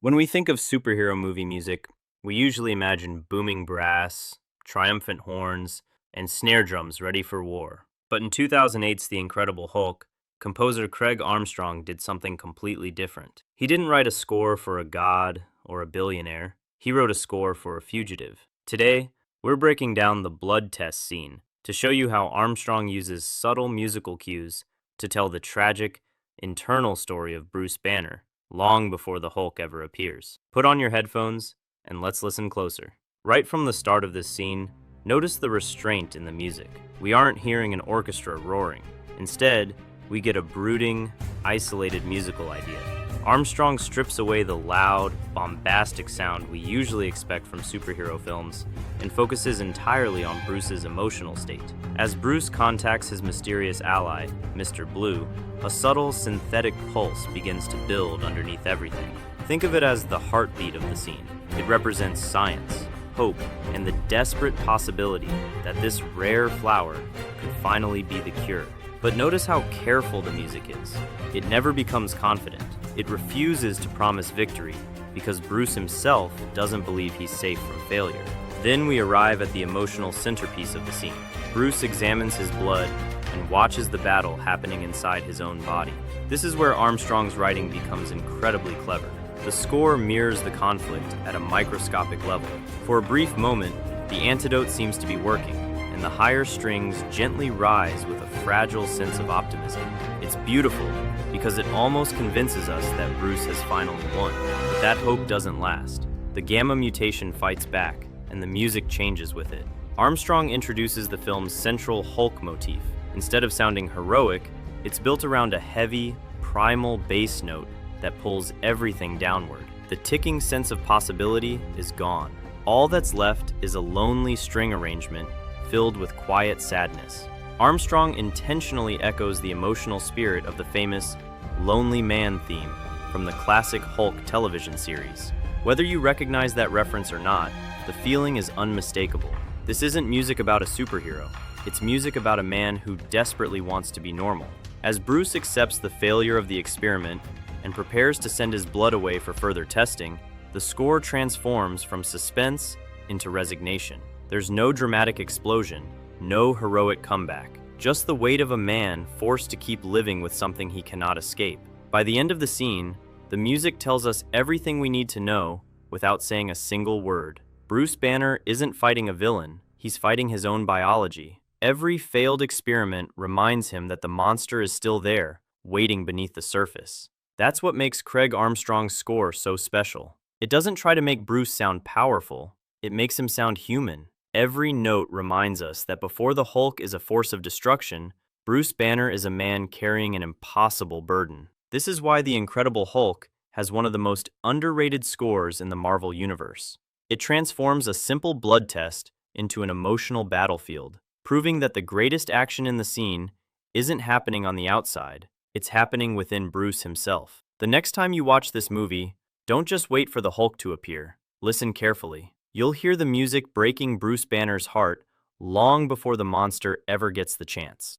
When we think of superhero movie music, we usually imagine booming brass, triumphant horns, and snare drums ready for war. But in 2008's The Incredible Hulk, composer Craig Armstrong did something completely different. He didn't write a score for a god or a billionaire, he wrote a score for a fugitive. Today, we're breaking down the blood test scene to show you how Armstrong uses subtle musical cues to tell the tragic, internal story of Bruce Banner long before the Hulk ever appears. Put on your headphones and let's listen closer. Right from the start of this scene, notice the restraint in the music. We aren't hearing an orchestra roaring. Instead, we get a brooding, isolated musical idea. Armstrong strips away the loud, bombastic sound we usually expect from superhero films and focuses entirely on Bruce's emotional state. As Bruce contacts his mysterious ally, Mr. Blue, a subtle synthetic pulse begins to build underneath everything. Think of it as the heartbeat of the scene. It represents science, hope, and the desperate possibility that this rare flower could finally be the cure. But notice how careful the music is. It never becomes confident. It refuses to promise victory because Bruce himself doesn't believe he's safe from failure. Then we arrive at the emotional centerpiece of the scene. Bruce examines his blood and watches the battle happening inside his own body. This is where Armstrong's writing becomes incredibly clever. The score mirrors the conflict at a microscopic level. For a brief moment, the antidote seems to be working, and the higher strings gently rise with a fragile sense of optimism. It's beautiful because it almost convinces us that Bruce has finally won. But that hope doesn't last. The gamma mutation fights back, and the music changes with it. Armstrong introduces the film's central Hulk motif. Instead of sounding heroic, it's built around a heavy, primal bass note that pulls everything downward. The ticking sense of possibility is gone. All that's left is a lonely string arrangement filled with quiet sadness. Armstrong intentionally echoes the emotional spirit of the famous Lonely Man theme from the classic Hulk television series. Whether you recognize that reference or not, the feeling is unmistakable. This isn't music about a superhero. It's music about a man who desperately wants to be normal. As Bruce accepts the failure of the experiment and prepares to send his blood away for further testing, the score transforms from suspense into resignation. There's no dramatic explosion, no heroic comeback, just the weight of a man forced to keep living with something he cannot escape. By the end of the scene, the music tells us everything we need to know without saying a single word. Bruce Banner isn't fighting a villain, he's fighting his own biology. Every failed experiment reminds him that the monster is still there, waiting beneath the surface. That's what makes Craig Armstrong's score so special. It doesn't try to make Bruce sound powerful, it makes him sound human. Every note reminds us that before the Hulk is a force of destruction, Bruce Banner is a man carrying an impossible burden. This is why The Incredible Hulk has one of the most underrated scores in the Marvel Universe. It transforms a simple blood test into an emotional battlefield, proving that the greatest action in the scene isn't happening on the outside, it's happening within Bruce himself. The next time you watch this movie, don't just wait for the Hulk to appear. Listen carefully. You'll hear the music breaking Bruce Banner's heart long before the monster ever gets the chance.